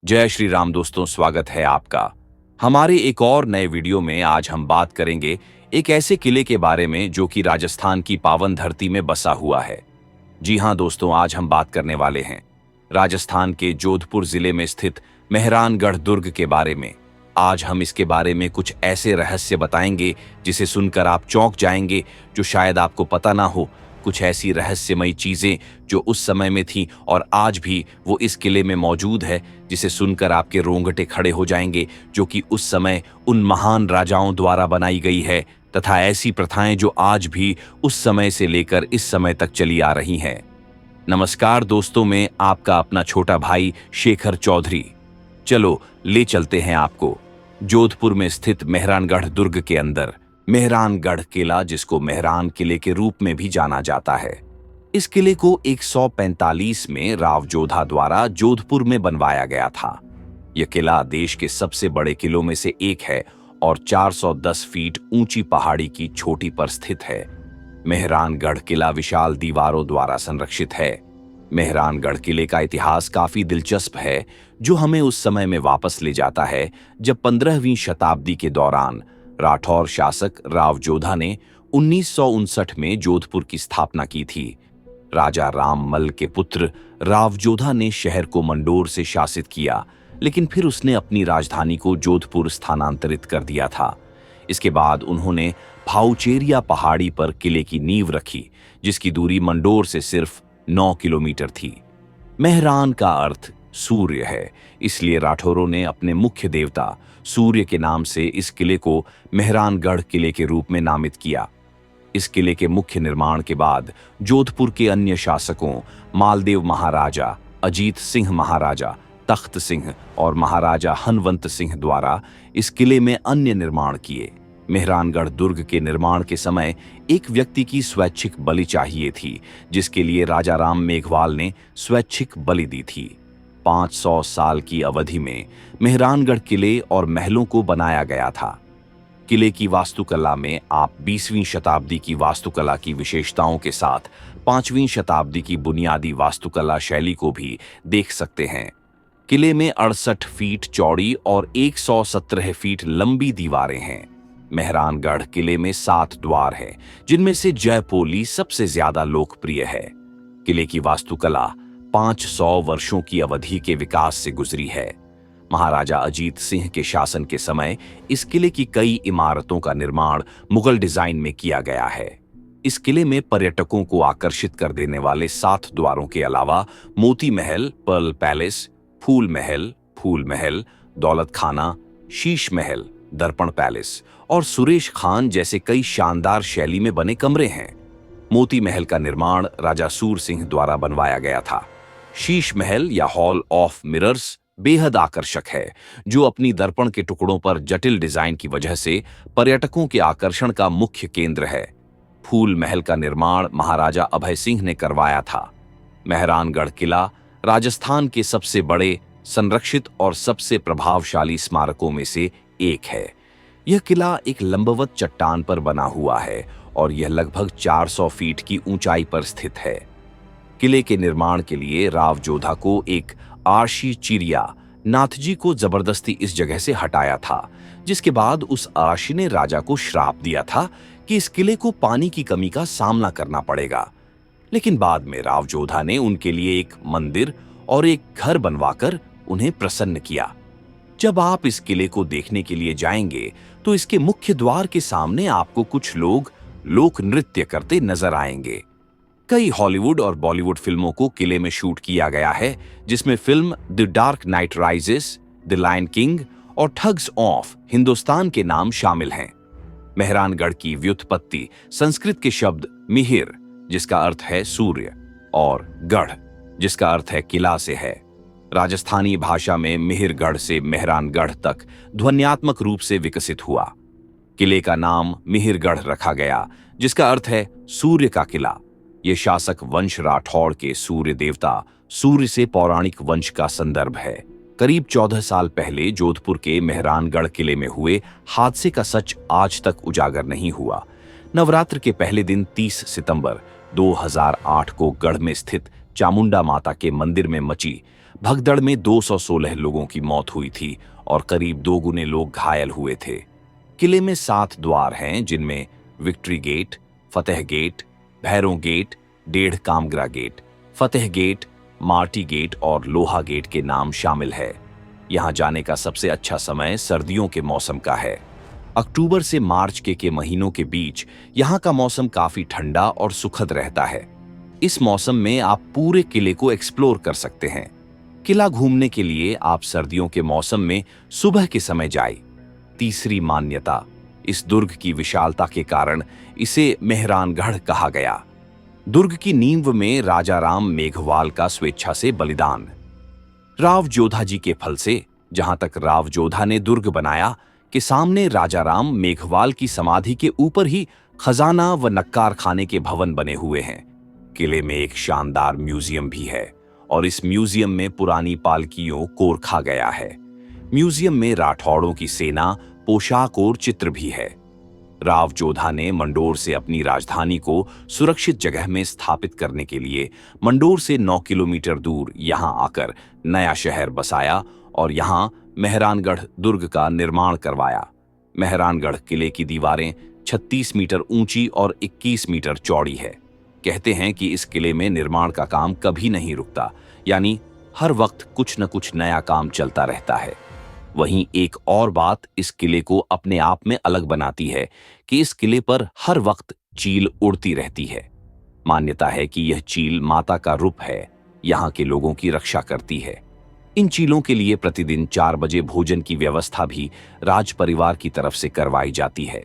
जय श्री राम दोस्तों, स्वागत है आपका हमारे एक और नए वीडियो में। आज हम बात करेंगे एक ऐसे किले के बारे में जो कि राजस्थान की पावन धरती में बसा हुआ है। जी हां दोस्तों, आज हम बात करने वाले हैं राजस्थान के जोधपुर जिले में स्थित मेहरानगढ़ दुर्ग के बारे में। आज हम इसके बारे में कुछ ऐसे रहस्य बताएंगे जिसे सुनकर आप चौंक जाएंगे, जो शायद आपको पता ना हो। कुछ ऐसी रहस्यमयी चीजें जो उस समय में थी और आज भी वो इस किले में मौजूद है, जिसे सुनकर आपके रोंगटे खड़े हो जाएंगे, जो कि उस समय उन महान राजाओं द्वारा बनाई गई है, तथा ऐसी प्रथाएं जो आज भी उस समय से लेकर इस समय तक चली आ रही हैं। नमस्कार दोस्तों, मैं आपका अपना छोटा भाई शेखर चौधरी। चलो ले चलते हैं आपको जोधपुर में स्थित मेहरानगढ़ दुर्ग के अंदर। मेहरानगढ़ किला, जिसको मेहरान किले के रूप में भी जाना जाता है, इस किले को 145 में राव जोधा द्वारा जोधपुर में बनवाया गया था। यह किला देश के सबसे बड़े किलों में से एक है और 410 फीट ऊंची पहाड़ी की चोटी पर स्थित है। मेहरानगढ़ किला विशाल दीवारों द्वारा संरक्षित है। मेहरानगढ़ किले का इतिहास काफी दिलचस्प है, जो हमें उस समय में वापस ले जाता है जब 15वीं शताब्दी के दौरान राठौर शासक राव जोधा ने 1959 में जोधपुर की स्थापना की थी। राजा राममल के पुत्र राव जोधा ने शहर को मंडोर से शासित किया, लेकिन फिर उसने अपनी राजधानी को जोधपुर स्थानांतरित कर दिया था। इसके बाद उन्होंने भाऊचेरिया पहाड़ी पर किले की नींव रखी, जिसकी दूरी मंडोर से सिर्फ 9 किलोमीटर थी। मेहरान का अर्थ सूर्य है, इसलिए राठौरों ने अपने मुख्य देवता सूर्य के नाम से इस किले को मेहरानगढ़ किले के रूप में नामित किया। इस किले के मुख्य निर्माण के बाद जोधपुर के अन्य शासकों मालदेव महाराजा, अजीत सिंह महाराजा, तख्त सिंह और महाराजा हनवंत सिंह द्वारा इस किले में अन्य निर्माण किए। मेहरानगढ़ दुर्ग के निर्माण के समय एक व्यक्ति की स्वैच्छिक बलि चाहिए थी, जिसके लिए राजा राम मेघवाल ने स्वैच्छिक बलि दी थी। 500 साल की अवधि में मेहरानगढ़ किले और महलों को बनाया गया था। किले की वास्तुकला में आप 20वीं शताब्दी की वास्तुकला की विशेषताओं के साथ 5वीं शताब्दी की बुनियादी वास्तुकला शैली को भी देख सकते हैं। किले में 68 फीट चौड़ी और 117 फीट लंबी दीवारें हैं। मेहरानगढ़ किले में 7 द्वार हैं, जिनमें से जयपोली सबसे ज्यादा लोकप्रिय है। किले की वास्तुकला 500 वर्षों की अवधि के विकास से गुजरी है। महाराजा अजीत सिंह के शासन के समय इस किले की कई इमारतों का निर्माण मुगल डिजाइन में किया गया है। इस किले में पर्यटकों को आकर्षित कर देने वाले 7 द्वारों के अलावा मोती महल, पर्ल पैलेस, फूल महल, दौलत खाना, शीश महल, दर्पण पैलेस और सुरेश खान जैसे कई शानदार शैली में बने कमरे हैं। मोती महल का निर्माण राजा सूर सिंह द्वारा बनवाया गया था। शीश महल या हॉल ऑफ मिरर्स बेहद आकर्षक है, जो अपनी दर्पण के टुकड़ों पर जटिल डिजाइन की वजह से पर्यटकों के आकर्षण का मुख्य केंद्र है। फूल महल का निर्माण महाराजा अभय सिंह ने करवाया था। मेहरानगढ़ किला राजस्थान के सबसे बड़े, संरक्षित और सबसे प्रभावशाली स्मारकों में से एक है। यह किला एक लंबवत चट्टान पर बना हुआ है और यह लगभग 400 फीट की ऊंचाई पर स्थित है। किले के निर्माण के लिए राव जोधा को एक आर्शी चिरिया नाथजी को जबरदस्ती इस जगह से हटाया था, जिसके बाद उस आर्शी ने राजा को श्राप दिया था कि इस किले को पानी की कमी का सामना करना पड़ेगा। लेकिन बाद में राव जोधा ने उनके लिए एक मंदिर और एक घर बनवाकर उन्हें प्रसन्न किया। जब आप इस किले को देखने के लिए जाएंगे तो इसके मुख्य द्वार के सामने आपको कुछ लोग लोक नृत्य करते नजर आएंगे। कई हॉलीवुड और बॉलीवुड फिल्मों को किले में शूट किया गया है, जिसमें film the dark knight rises, the lion king और ठग्स ऑफ हिंदुस्तान के नाम शामिल हैं। मेहरानगढ़ की व्युत्पत्ति संस्कृत के शब्द मिहिर, जिसका अर्थ है सूर्य, और गढ़, जिसका अर्थ है किला से है। राजस्थानी भाषा में मिहिरगढ़ से मेहरानगढ़ तक ध्वन्यात्मक रूप से विकसित हुआ। किले का नाम मिहिरगढ़ रखा गया, जिसका अर्थ है सूर्य का किला। ये शासक वंश राठौड़ के सूर्य देवता सूर्य से पौराणिक वंश का संदर्भ है। करीब 14 साल पहले जोधपुर के मेहरानगढ़ किले में हुए हादसे का सच आज तक उजागर नहीं हुआ। नवरात्र के पहले दिन 30 सितंबर 2008 को गढ़ में स्थित चामुंडा माता के मंदिर में मची भगदड़ में 216 लोगों की मौत हुई थी और करीब 2 गुने लोग घायल हुए थे। किले में 7 द्वार हैं, जिनमें विक्ट्री गेट, फतेह गेट, भैरों गेट, डेढ़ कामगरा गेट, फतेह गेट, मार्टी गेट और लोहा गेट के नाम शामिल है। यहाँ जाने का सबसे अच्छा समय सर्दियों के मौसम का है। अक्टूबर से मार्च के महीनों के बीच यहाँ का मौसम काफी ठंडा और सुखद रहता है। इस मौसम में आप पूरे किले को एक्सप्लोर कर सकते हैं। किला घूमने के लिए आप सर्दियों के मौसम में सुबह के समय जाएं। तीसरी मान्यता, इस दुर्ग की विशालता के कारण इसे मेहरानगढ़ कहा गया। दुर्ग की नींव में राजा राम मेघवाल का स्वेच्छा से बलिदान। राव जोधा जी के फल से, जहां तक राव जोधा ने दुर्ग बनाया, के सामने राजा राम मेघवाल की समाधि के ऊपर ही खजाना व नक्कार खाने के भवन बने हुए हैं। किले में एक शानदार म्यूजियम भी है और इस म्यूजियम में पुरानी पालकियों को रखा गया है। म्यूजियम में राठौड़ों की सेना, पोशाक और चित्र भी है। राव जोधा ने मंडोर से अपनी राजधानी को सुरक्षित जगह में स्थापित करने के लिए मंडोर से 9 किलोमीटर दूर यहां आकर नया शहर बसाया और यहां मेहरानगढ़ दुर्ग का निर्माण करवाया। मेहरानगढ़ किले की दीवारें 36 मीटर ऊंची और 21 मीटर चौड़ी है। कहते हैं कि इस किले में निर्माण का काम कभी नहीं रुकता, यानी हर वक्त कुछ न कुछ नया काम चलता रहता है। वहीं एक और बात इस किले को अपने आप में अलग बनाती है कि इस किले पर हर वक्त चील उड़ती रहती है। मान्यता है कि यह चील माता का रूप है, यहाँ के लोगों की रक्षा करती है। इन चीलों के लिए प्रतिदिन 4 बजे भोजन की व्यवस्था भी राज परिवार की तरफ से करवाई जाती है।